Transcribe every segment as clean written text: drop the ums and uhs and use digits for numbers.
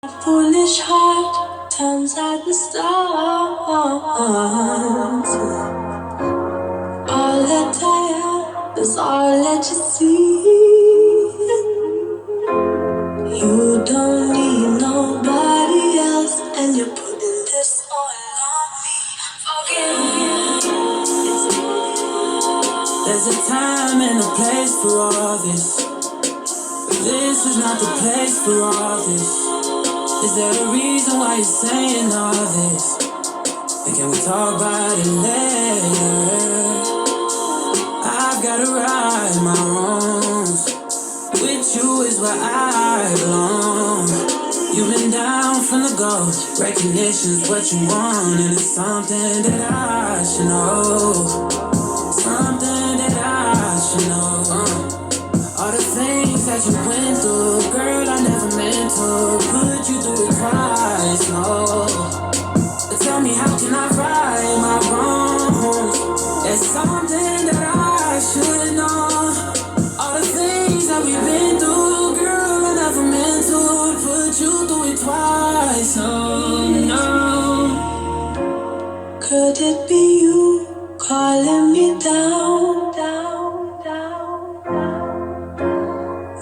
Foolish heart turns at the stars. All that I am is all that you see. You don't need nobody else, and you're putting this all on me. Forgive me. There's a time and a place for all this, but this is not the place for all this. Is there a reason why you're saying all this? And can we talk about it later? I've gotta right my wrongs. With you is where I belong. You've been down from the go. Recognition's what you want, and it's something that I should know. Something that I should know. All the things that you went through, girl, I never meant to put you through it twice, no. But tell me, how can I right my wrongs? There's something that I should know. All the things that we've been through, girl, I never meant to put you through it twice, no. Could it be you calling me down?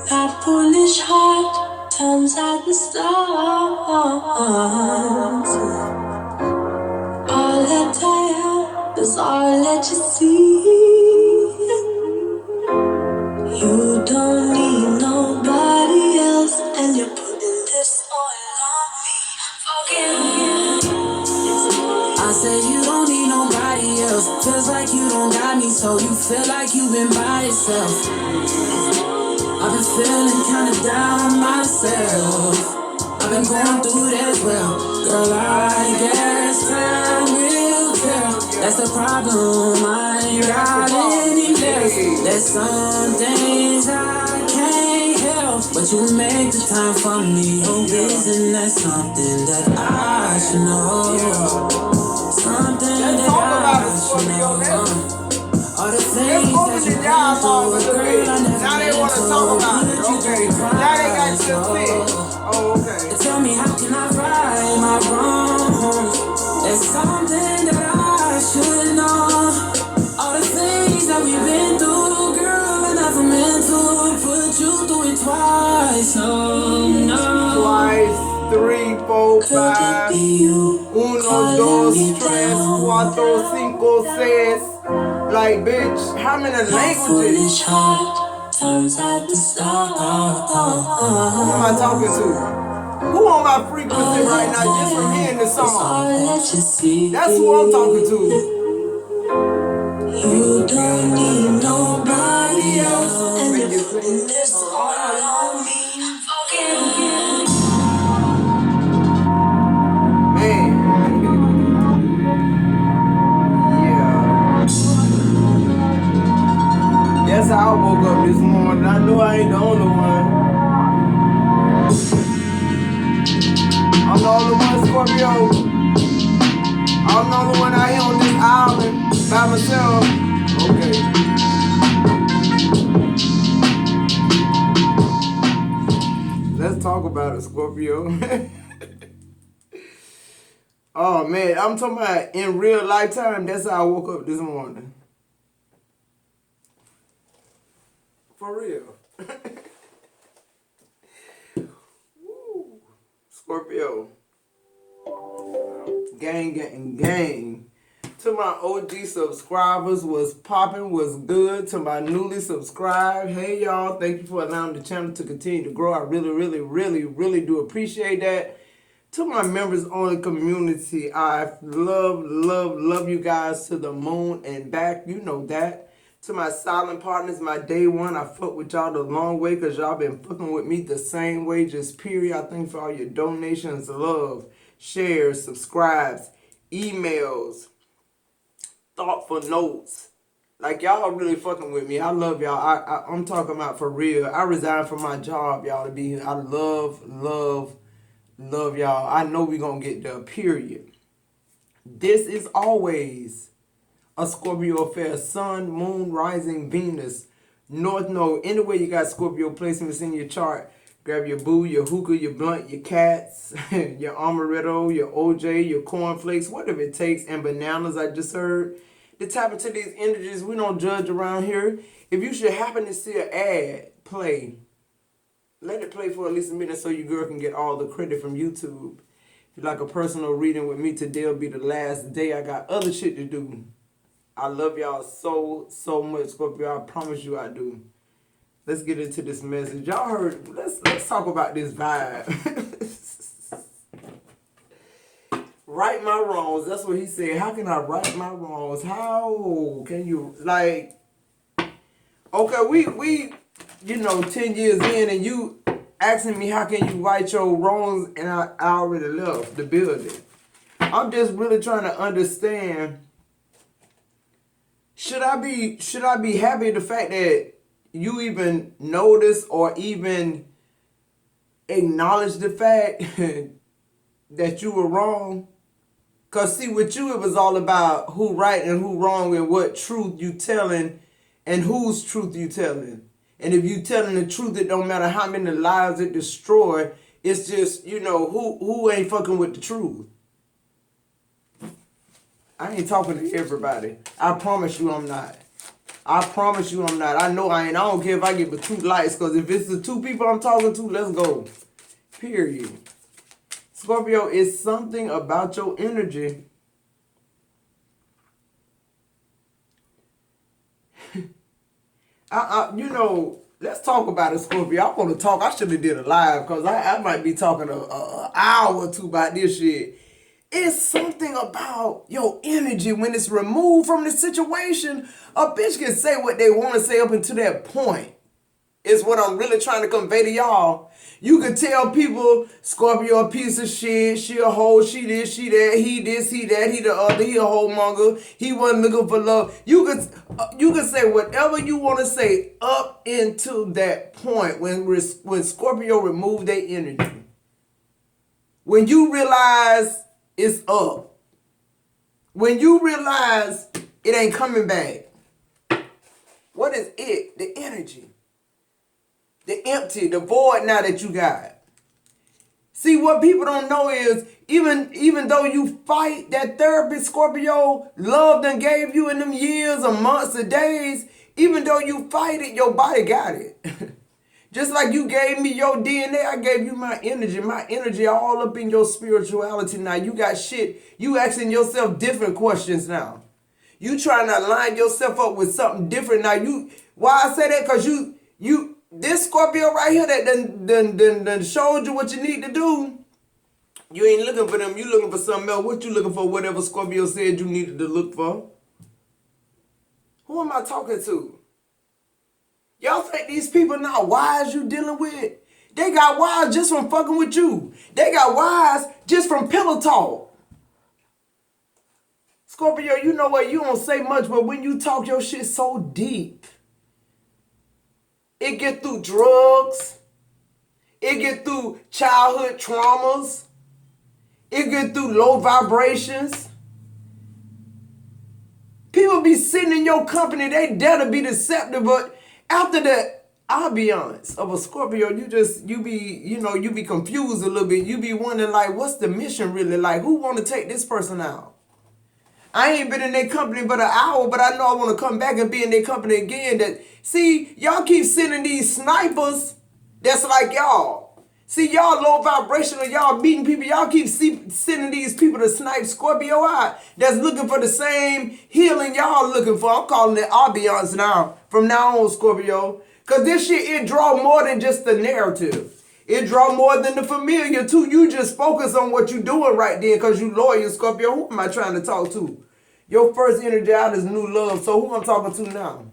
That foolish heart turns at the stars. All that I am is all that you see. You don't need nobody else, and you're putting this all on me. Forgive me. I say you don't need nobody else. Feels like you don't got me, so you feel like you've been by yourself. I've been feeling kinda down myself. I've been going through that as well. Girl, I guess time will tell. That's the problem, I ain't got any less. There's some things I can't help, but you make the time for me. Oh, isn't that something that I should know? Something that I should know. All the things that you got for, girl, I never now they want to talk about it. Okay. Now they got you upset. Oh, okay. Tell me, how can I right my wrongs? There's something that I should know. All the things that we've been through, girl, I never meant to put you through it twice. Oh, no. Twice, 3, 4, 5. 1, 2, 3, 4, 5, 6. Like, bitch, how many languages? Turns out the stars. Who am I talking to? Who on my frequency right now just from hearing the song? That's who I'm talking to. You don't need nobody else, and you're putting this all on me. Forgive me. Man. That's how I woke up this morning. I know I ain't the only one. I'm the only one, Scorpio. I'm the only one out here on this island by myself. Okay. Let's talk about it, Scorpio. Oh man, I'm talking about in real lifetime. That's how I woke up this morning. For real. Woo. Scorpio. Gang. To my OG subscribers, was popping, was good. To my newly subscribed, hey y'all, thank you for allowing the channel to continue to grow. I really do appreciate that. To my members only community, I love you guys to the moon and back. You know that. To my silent partners, my day one, I fuck with y'all the long way because y'all been fucking with me the same way, just period. I thank for all your donations, love, shares, subscribes, emails, thoughtful notes. Like, y'all really fucking with me. I love y'all. I'm talking about for real. I resigned from my job, y'all, to be here. I love y'all. I know we gonna get there, period. This is always a Scorpio affair. Sun, moon, rising, Venus, North Node. Anyway you got Scorpio placements in your chart. Grab your boo, your hookah, your blunt, your cats, your amaretto, your OJ, your cornflakes, whatever it takes, and bananas I just heard. To tap into these energies, we don't judge around here. If you should happen to see an ad play, let it play for at least a minute so your girl can get all the credit from YouTube. If you like a personal reading with me, today will be the last day. I got other shit to do. I love y'all so much, Scorpio. I promise you I do. Let's get into this message. Y'all heard, let's talk about this vibe. Right my wrongs. That's what he said. How can I right my wrongs? How can you, like, okay, we 10 years in and you asking me how can you right your wrongs, and I already left the building. I'm just really trying to understand, should I be happy the fact that you even notice or even acknowledge the fact that you were wrong? Because see, with you, it was all about who right and who wrong and what truth you telling and whose truth you telling. And if you telling the truth, it don't matter how many lives it destroy. It's just, who ain't fucking with the truth. I ain't talking to everybody. I promise you I'm not. I promise you I'm not. I know I ain't. I don't care if I get the 2 lights, because if it's the 2 people I'm talking to, let's go. Period. Scorpio, it's something about your energy. Let's talk about it, Scorpio. I want to talk. I should have did a live, because I might be talking an hour or 2 about this shit. It's something about your energy when it's removed from the situation. A bitch can say what they want to say up until that point. Is what I'm really trying to convey to y'all. You can tell people Scorpio a piece of shit, she a hoe, she this, she that, he this, he that, he the other, he a homemonger, he wasn't looking for love. You can say whatever you want to say up into that point when Scorpio removed their energy. When you realize it's up. When you realize it ain't coming back. What is it? The energy. The empty, the void now that you got. See, what people don't know is, even though you fight that therapist, Scorpio, love done gave you in them years or months or days, even though you fight it, your body got it. Just like you gave me your DNA, I gave you my energy. My energy all up in your spirituality now. You got shit. You asking yourself different questions now. You trying to line yourself up with something different now. Why I say that? Because this Scorpio right here that done showed you what you need to do. You ain't looking for them. You looking for something else. What you looking for? Whatever Scorpio said you needed to look for. Who am I talking to? Y'all think these people not wise you dealing with? They got wise just from fucking with you. They got wise just from pillow talk. Scorpio, you know what? You don't say much, but when you talk your shit so deep. It get through drugs. It get through childhood traumas. It get through low vibrations. People be sitting in your company, they dare to be deceptive, but after that, I'll be honest, of a Scorpio, you be confused a little bit. You be wondering, like, what's the mission really? Like, who want to take this person out? I ain't been in their company but an hour, but I know I want to come back and be in their company again. See, y'all keep sending these snipers that's like y'all. See, y'all low vibrational, y'all beating people. Y'all keep sending these people to snipe Scorpio out that's looking for the same healing y'all looking for. I'm calling it ambiance now. From now on, Scorpio. Because this shit, it draw more than just the narrative. It draw more than the familiar, too. You just focus on what you doing right then because you loyal, Scorpio. Who am I trying to talk to? Your first energy out is new love. So who I'm talking to now?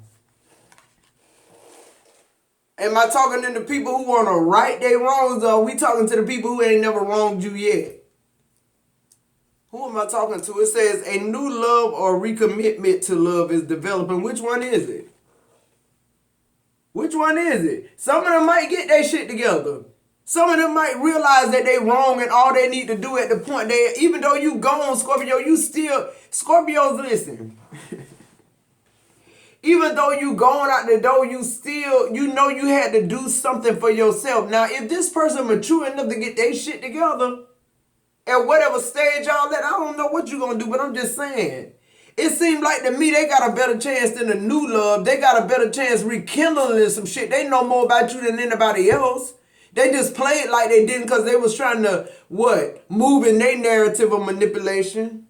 Am I talking to the people who want to right their wrongs, or are we talking to the people who ain't never wronged you yet? Who am I talking to? It says a new love or recommitment to love is developing. Which one is it? Which one is it? Some of them might get their shit together. Some of them might realize that they wrong and all they need to do at the point even though you gone, Scorpio, you still, Scorpios, listen. Even though you going out the door, you still, you know you had to do something for yourself. Now, if this person mature enough to get their shit together, at whatever stage y'all at, I don't know what you gonna do, but I'm just saying. It seemed like to me they got a better chance than the new love. They got a better chance rekindling some shit. They know more about you than anybody else. They just played like they didn't because they was trying to, what? Move in their narrative of manipulation.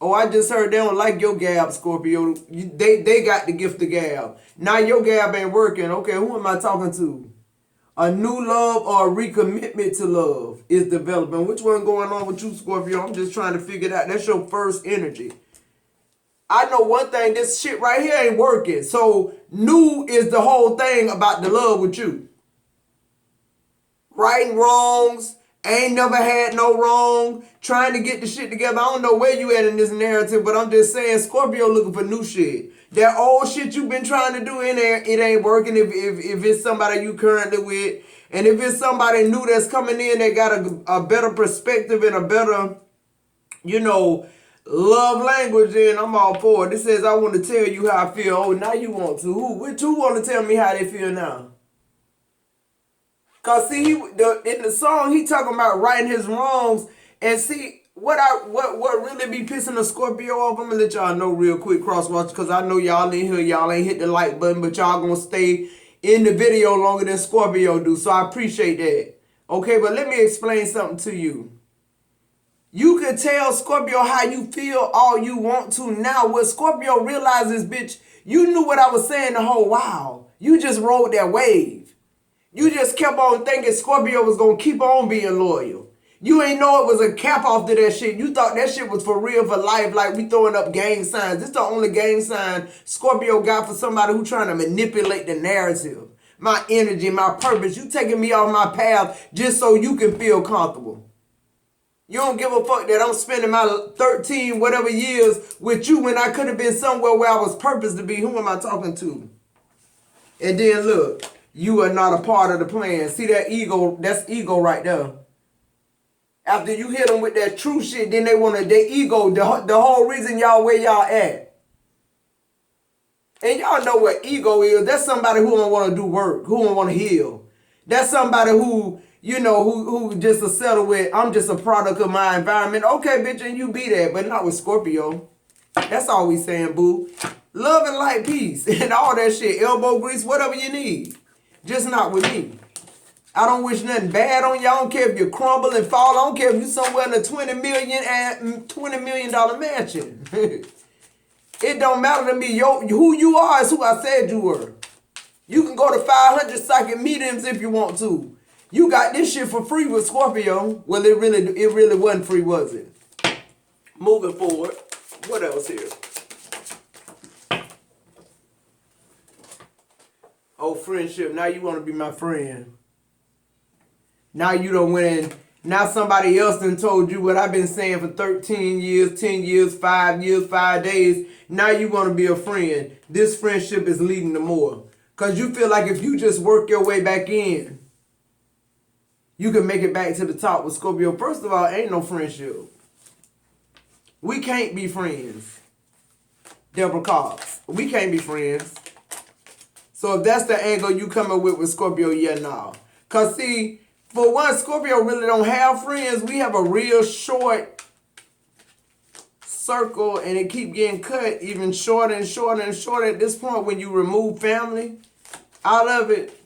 Oh, I just heard they don't like your gab, Scorpio. They got the gift of gab. Now your gab ain't working. Okay, who am I talking to? A new love or a recommitment to love is developing. Which one going on with you, Scorpio? I'm just trying to figure it out. That's your first energy. I know one thing, this shit right here ain't working. So new is the whole thing about the love with you. Righting wrongs, ain't never had no wrong, trying to get the shit together. I don't know where you at in this narrative, but I'm just saying Scorpio looking for new shit. That old shit you've been trying to do in there, it ain't working if it's somebody you currently with. And if it's somebody new that's coming in that got a better perspective and a better, you know, love language, then I'm all for it. It says, I want to tell you how I feel. Oh, now you want to. Who want to tell me how they feel now? Cause see, in the song he talking about righting his wrongs, and see what really be pissing the Scorpio off. I'm gonna let y'all know real quick, crosswatch, cause I know y'all in here, y'all ain't hit the like button, but y'all gonna stay in the video longer than Scorpio do. So I appreciate that. Okay, but let me explain something to you. You can tell Scorpio how you feel all you want to now. What Scorpio realizes, bitch, you knew what I was saying the whole while. You just rode that wave. You just kept on thinking Scorpio was going to keep on being loyal. You ain't know it was a cap off to that shit. You thought that shit was for real for life, like we throwing up gang signs. This the only gang sign Scorpio got for somebody who trying to manipulate the narrative. My energy, my purpose. You taking me off my path just so you can feel comfortable. You don't give a fuck that I'm spending my 13 whatever years with you when I could have been somewhere where I was purposed to be. Who am I talking to? And then look. You are not a part of the plan. See that ego? That's ego right there. After you hit them with that true shit, then they want to, their ego, the whole reason y'all where y'all at. And y'all know what ego is. That's somebody who don't want to do work, who don't want to heal. That's somebody who, you know, who just to settle with, I'm just a product of my environment. Okay, bitch, and you be that, but not with Scorpio. That's all we saying, boo. Love and light, peace, and all that shit. Elbow grease, whatever you need. Just not with me. I don't wish nothing bad on you. I don't care if you crumble and fall. I don't care if you somewhere in a $20 million mansion. It don't matter to me. Who you are is who I said you were. You can go to 500 psychic mediums if you want to. You got this shit for free with Scorpio. Well, it really wasn't free, was it? Moving forward. What else here? Oh, friendship. Now you want to be my friend. Now you done went in. Now somebody else done told you what I've been saying for 13 years, 10 years, 5 days. Now you want to be a friend. This friendship is leading to more. Because you feel like if you just work your way back in, you can make it back to the top with Scorpio. First of all, ain't no friendship. We can't be friends. Deborah Cox. We can't be friends. So if that's the angle you coming with Scorpio, yeah, nah. Because see, for one, Scorpio really don't have friends. We have a real short circle and it keep getting cut even shorter and shorter and shorter. At this point, when you remove family out of it,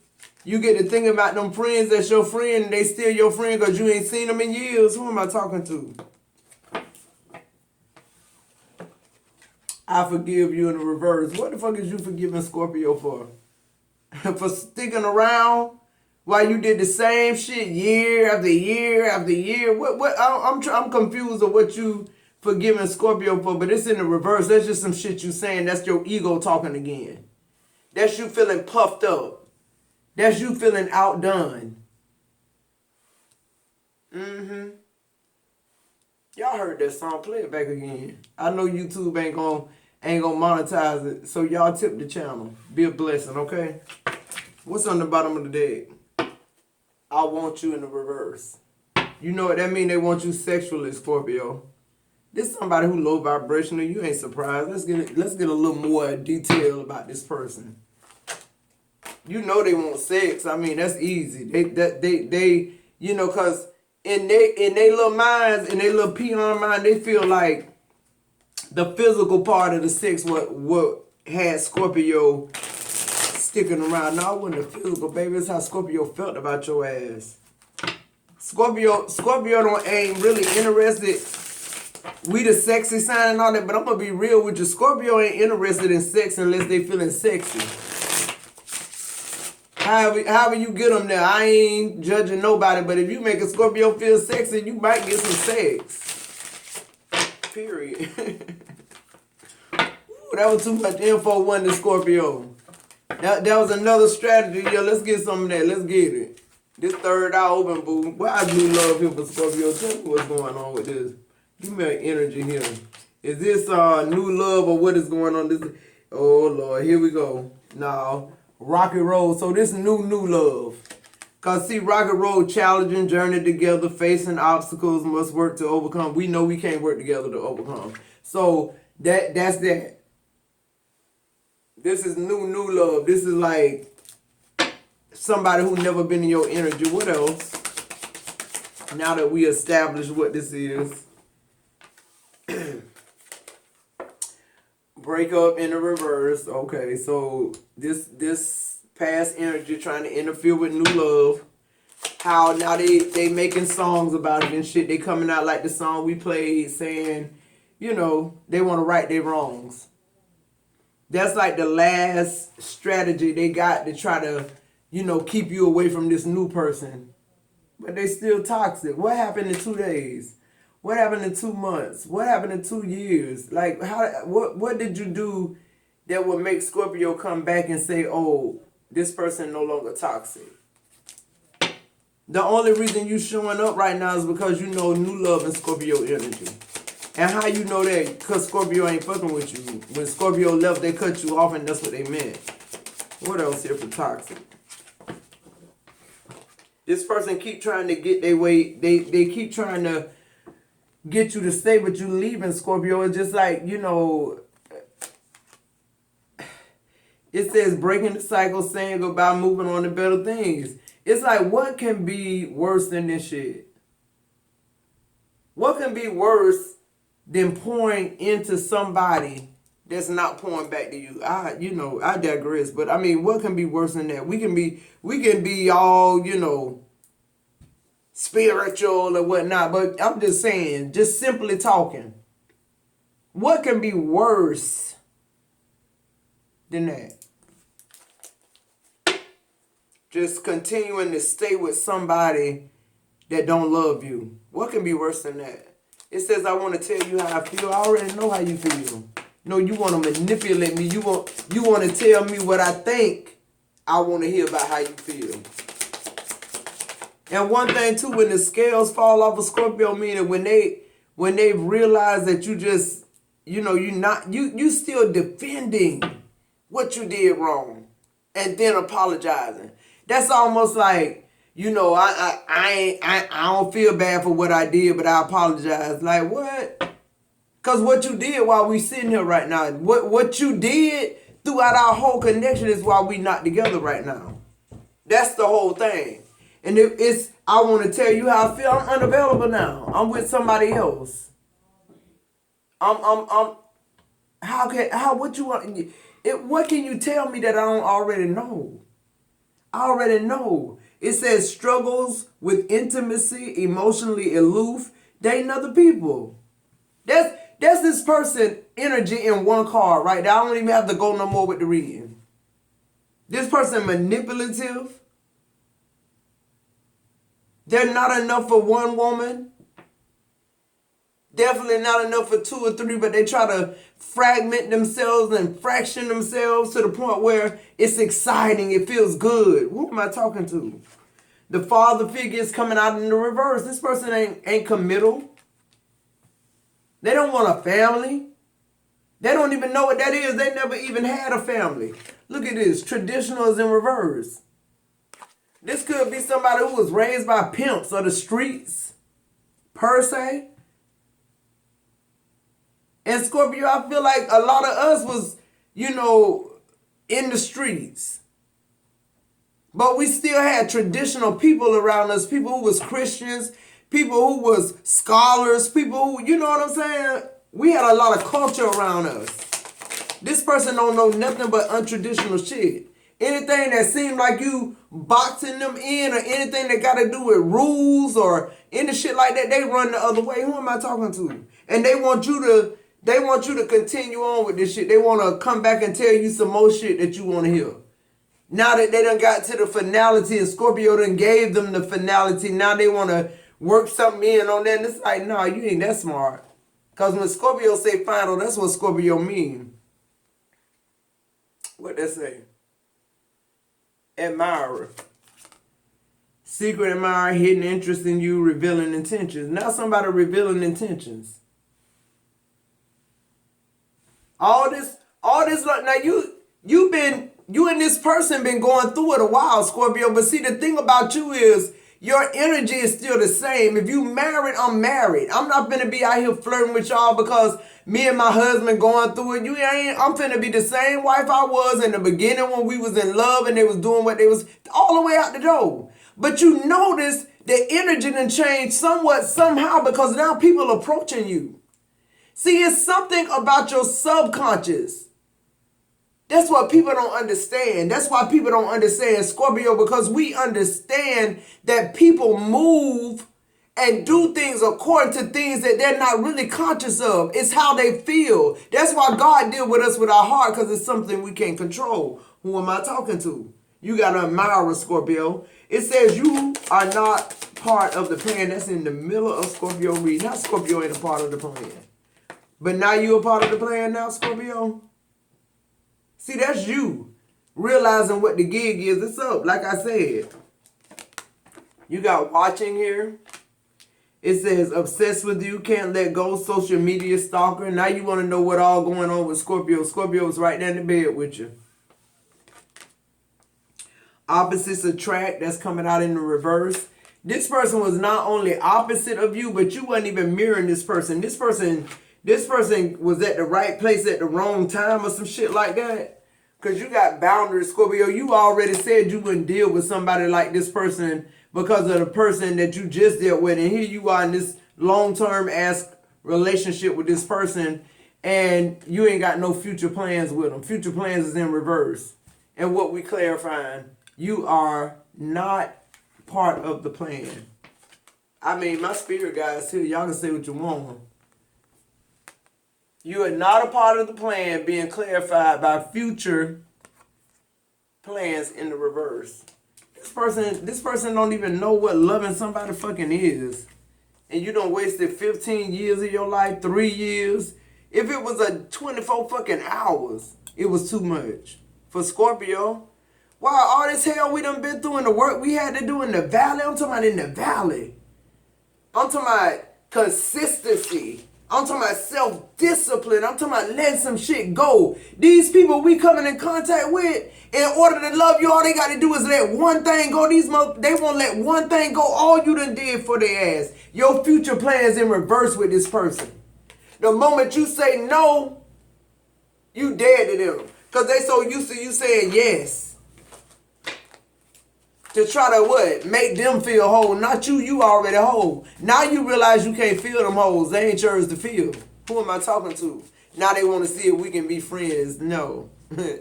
you get to thinking about them friends that's your friend and they still your friend because you ain't seen them in years. Who am I talking to? I forgive you in the reverse. What the fuck is you forgiving Scorpio for? For sticking around while you did the same shit year after year after year? I'm confused of what you forgiving Scorpio for, but it's in the reverse. That's just some shit you saying. That's your ego talking again. That's you feeling puffed up. That's you feeling outdone. Y'all heard that song. Play it back again. I know YouTube ain't gonna monetize it, so y'all tip the channel. Be a blessing, okay? What's on the bottom of the deck? I want you in the reverse. You know what that mean? They want you sexually, Scorpio. This somebody who low vibrational. You ain't surprised. Let's get a little more detail about this person. You know they want sex. I mean, that's easy. They you know, cause in they little minds, in their little peon mind, they feel like the physical part of the sex what had Scorpio sticking around. No, it wasn't the physical, baby. It's how Scorpio felt about your ass. Scorpio ain't really interested. We the sexy sign and all that, but I'm gonna be real with you. Scorpio ain't interested in sex unless they feeling sexy. However you get them there, I ain't judging nobody, but if you make a Scorpio feel sexy, you might get some sex. Period. Ooh, that was too much info, one to Scorpio. That was another strategy. Yeah, let's get some of that. Let's get it. This third eye open, boo. Why do you love him for Scorpio? Tell me what's going on with this. Give me an energy here. Is this new love or what is going on? This, oh Lord, here we go. Now, rocky road. So this new love. Cause see, rocky road, challenging, journey together, facing obstacles, must work to overcome. We know we can't work together to overcome. So that's that. This is new love. This is like somebody who never been in your energy. What else? Now that we established what this is. Break up in the reverse. Okay, so this past energy trying to interfere with new love. How now they making songs about it and shit. They coming out like the song we played saying, you know, they want to right their wrongs. That's like the last strategy they got to try to, you know, keep you away from this new person. But they still toxic. What happened in 2 days? What happened in 2 months? What happened in 2 years? Like, what did you do that would make Scorpio come back and say, oh, this person no longer toxic? The only reason you showing up right now is because you know new love and Scorpio energy. And how you know that? Because Scorpio ain't fucking with you. When Scorpio left, they cut you off and that's what they meant. What else here for toxic? This person keep trying to get their way. They keep trying to get you to stay, but you leaving, Scorpio. It's just like, you know, it says breaking the cycle, saying goodbye, moving on to better things. It's like, what can be worse than this shit? What can be worse than pouring into somebody that's not pouring back to you? I digress, but I mean, what can be worse than that? We can be all, you know, spiritual or whatnot, but I'm just saying, just simply talking, what can be worse than that? Just continuing to stay with somebody that don't love you. What can be worse than that? It says, I want to tell you how I feel. I already know how you feel. No, you want to manipulate me. You want to tell me what I think. I want to hear about how you feel. And one thing too, when the scales fall off of Scorpio, meaning when they realize that you just, you know, you still defending what you did wrong and then apologizing. That's almost like, you know, I don't feel bad for what I did, but I apologize. Like, what? Because what you did while we sitting here right now, what you did throughout our whole connection is why we not together right now. That's the whole thing. And it's, I want to tell you how I feel. I'm unavailable now. I'm with somebody else. What you want? What can you tell me that I don't already know? I already know. It says struggles with intimacy, emotionally aloof, dating other people. That's this person energy in one card right there. I don't even have to go no more with the reading. This person manipulative. They're not enough for one woman. Definitely not enough for 2 or 3, but they try to fragment themselves and fraction themselves to the point where it's exciting. It feels good. Who am I talking to? The father figure is coming out in the reverse. This person ain't committal. They don't want a family. They don't even know what that is. They never even had a family. Look at this. Traditional is in reverse. This could be somebody who was raised by pimps or the streets, per se. And Scorpio, I feel like a lot of us was, in the streets. But we still had traditional people around us, people who was Christians, people who was scholars, people who, you know what I'm saying? We had a lot of culture around us. This person don't know nothing but untraditional shit. Anything that seemed like you boxing them in, or anything that got to do with rules or any shit like that, they run the other way. Who am I talking to? And they want you to continue on with this shit. They want to come back and tell you some more shit that you want to hear. Now that they done got to the finality and Scorpio done gave them the finality, now they want to work something in on that. And it's like, nah, you ain't that smart. Because when Scorpio say final, that's what Scorpio mean. What that say? Admirer. Secret admirer, hidden interest in you, revealing intentions. Now somebody revealing intentions. All this, now you and this person been going through it a while, Scorpio. But see, the thing about you is your energy is still the same. If you married, I'm married. I'm not finna be out here flirting with y'all because me and my husband going through it. I'm finna be the same wife I was in the beginning when we was in love and they was doing what they was all the way out the door. But you notice the energy done changed somewhat, somehow, because now people approaching you. See, it's something about your subconscious. That's what people don't understand. That's why people don't understand Scorpio, because we understand that people move and do things according to things that they're not really conscious of. It's how they feel. That's why God deals with us with our heart, because it's something we can't control. Who am I talking to? You got to admire a Scorpio. It says you are not part of the plan. That's in the middle of Scorpio reading. Now Scorpio ain't a part of the plan. But now you a part of the plan now, Scorpio? See, that's you realizing what the gig is. It's up, like I said. You got watching here. It says obsessed with you, can't let go, social media stalker. Now you want to know what all going on with Scorpio. Scorpio is right there in the bed with you. Opposites attract, that's coming out in the reverse. This person was not only opposite of you, but you wasn't even mirroring this person. This person was at the right place at the wrong time or some shit like that. Because you got boundaries, Scorpio. You already said you wouldn't deal with somebody like this person because of the person that you just dealt with. And here you are in this long-term ass relationship with this person, and you ain't got no future plans with them. Future plans is in reverse. And what we clarifying, you are not part of the plan. I mean, my spirit guys here, y'all can say what you want. You are not a part of the plan, being clarified by future plans in the reverse. This person don't even know what loving somebody fucking is. And you done wasted 15 years of your life, 3 years. If it was a 24 fucking hours, it was too much. For Scorpio, wow, all this hell we done been through and the work we had to do in the valley. I'm talking about in the valley. I'm talking about consistency. I'm talking about self-discipline. I'm talking about letting some shit go. These people we coming in contact with, in order to love you, all they got to do is let one thing go. They won't let one thing go. All you done did for their ass. Your future plans in reverse with this person. The moment you say no, you dead to them. Because they so used to you saying yes. To try to what? Make them feel whole. Not you, you already whole. Now you realize you can't feel them hoes. They ain't yours to feel. Who am I talking to? Now they want to see if we can be friends. No,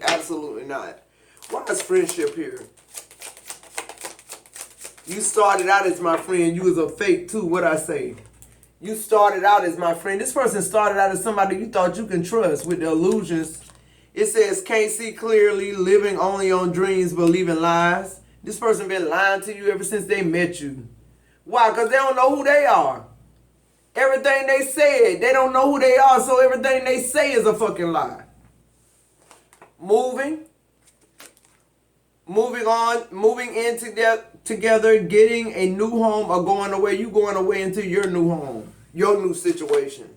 absolutely not. Why is friendship here? You started out as my friend. You was a fake too, what I say. You started out as my friend. This person started out as somebody you thought you can trust with the illusions. It says, can't see clearly, living only on dreams, believing lies. This person been lying to you ever since they met you. Why? Because they don't know who they are. Everything they said, they don't know who they are, so everything they say is a fucking lie. Moving on, moving in together, getting a new home or going away. You going away into your new home, your new situation.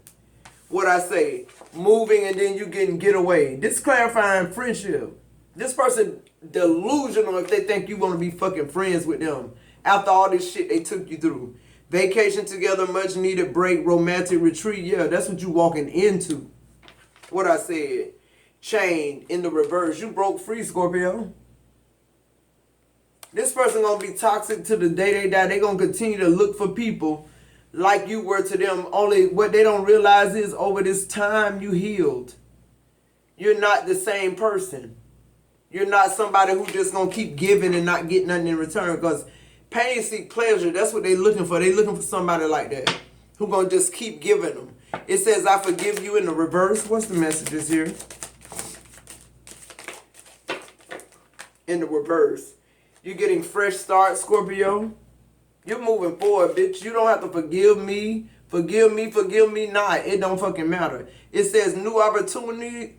What I say, moving and then you get away. This clarifying friendship. This person delusional if they think you want to be fucking friends with them after all this shit they took you through. Vacation together, much needed break, romantic retreat. Yeah, that's what you walking into. what I said, chain in the reverse. You broke free, Scorpio. This person gonna be toxic to the day they die. They gonna continue to look for people like you were to them. Only what they don't realize is over this time you healed. You're not the same person. You're not somebody who just gonna keep giving and not get nothing in return. Because pain seek pleasure. That's what they looking for. They looking for somebody like that who gonna just keep giving them. It says, I forgive you in the reverse. What's the messages here? In the reverse. You're getting fresh start, Scorpio. You're moving forward, bitch. You don't have to forgive me. Forgive me not. It don't fucking matter. It says new opportunities,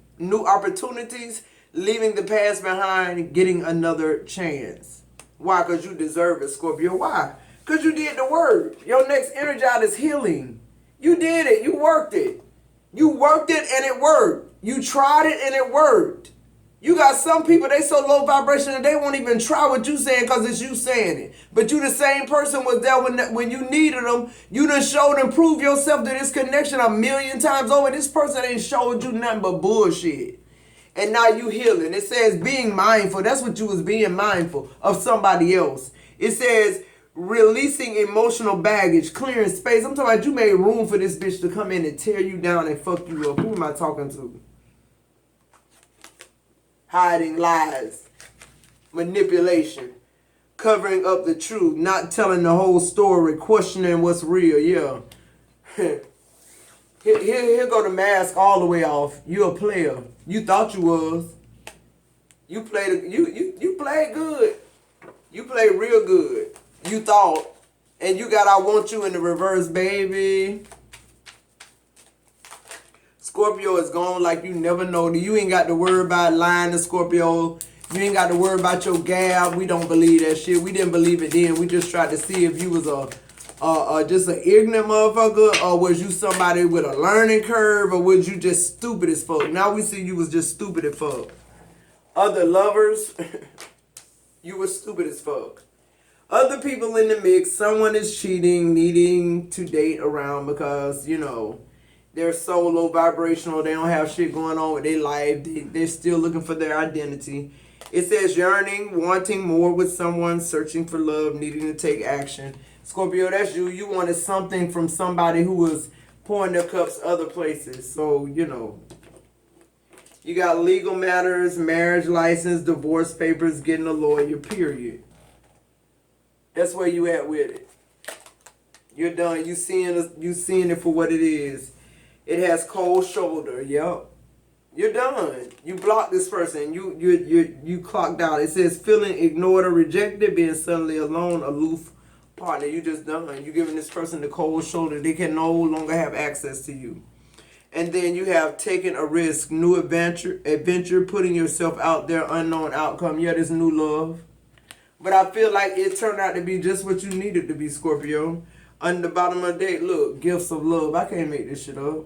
leaving the past behind, getting another chance. Why? Because you deserve it, Scorpio. Why? Because you did the work. Your next energy out is healing. You did it. You worked it. You worked it and it worked. You tried it and it worked. You got some people, they so low vibration that they won't even try what you saying because it's you saying it. But you the same person was there when you needed them. You done showed and proved yourself to this connection a million times over. This person ain't showed you nothing but bullshit. And now you healing. It says being mindful. That's what you was being mindful of somebody else. It says releasing emotional baggage, clearing space. I'm talking about you made room for this bitch to come in and tear you down and fuck you up. Who am I talking to? Hiding lies, manipulation, covering up the truth, not telling the whole story, questioning what's real. Yeah. Here go the mask all the way off. You a player. You thought you was. You played you played good. You played real good. You thought. And you got I want you in the reverse, baby. Scorpio is gone like you never know. You ain't got to worry about lying to Scorpio. You ain't got to worry about your gab. We don't believe that shit. We didn't believe it then. We just tried to see if you was just an ignorant motherfucker, or was you somebody with a learning curve, or was you just stupid as fuck. Now we see you was just stupid as fuck. Other lovers, you was stupid as fuck. Other people in the mix, someone is cheating, needing to date around because, you know, they're so low vibrational. They don't have shit going on with their life. They're still looking for their identity. It says yearning, wanting more with someone, searching for love, needing to take action. Scorpio, that's you. You wanted something from somebody who was pouring their cups other places. So, you know, you got legal matters, marriage license, divorce papers, getting a lawyer, period. That's where you at with it. You're done. You seeing it for what it is. It has cold shoulder. Yep. You're done. You blocked this person. You clocked out. It says feeling ignored or rejected, being suddenly alone, aloof partner. You just done. You giving this person the cold shoulder. They can no longer have access to you. And then you have taken a risk, new adventure, putting yourself out there, unknown outcome. Yeah, this new love. But I feel like it turned out to be just what you needed to be, Scorpio. On the bottom of the day, look, gifts of love. I can't make this shit up.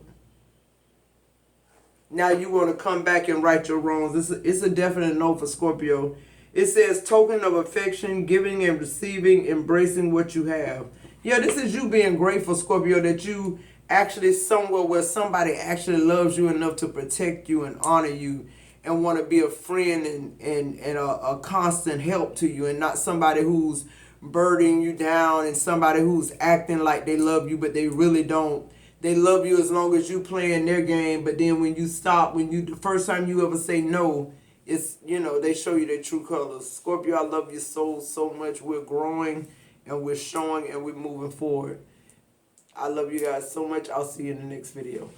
Now you want to come back and right your wrongs. It's a definite no for Scorpio. It says token of affection, giving and receiving, embracing what you have. Yeah, this is you being grateful, Scorpio, that you actually somewhere where somebody actually loves you enough to protect you and honor you and want to be a friend and a constant help to you, and not somebody who's burdening you down and somebody who's acting like they love you but they really don't. They love you as long as you playing their game, but then when you stop, the first time you ever say no, it's, you know, they show you their true colors. Scorpio, I love you so much. We're growing and we're showing and we're moving forward. I love you guys so much. I'll see you in the next video.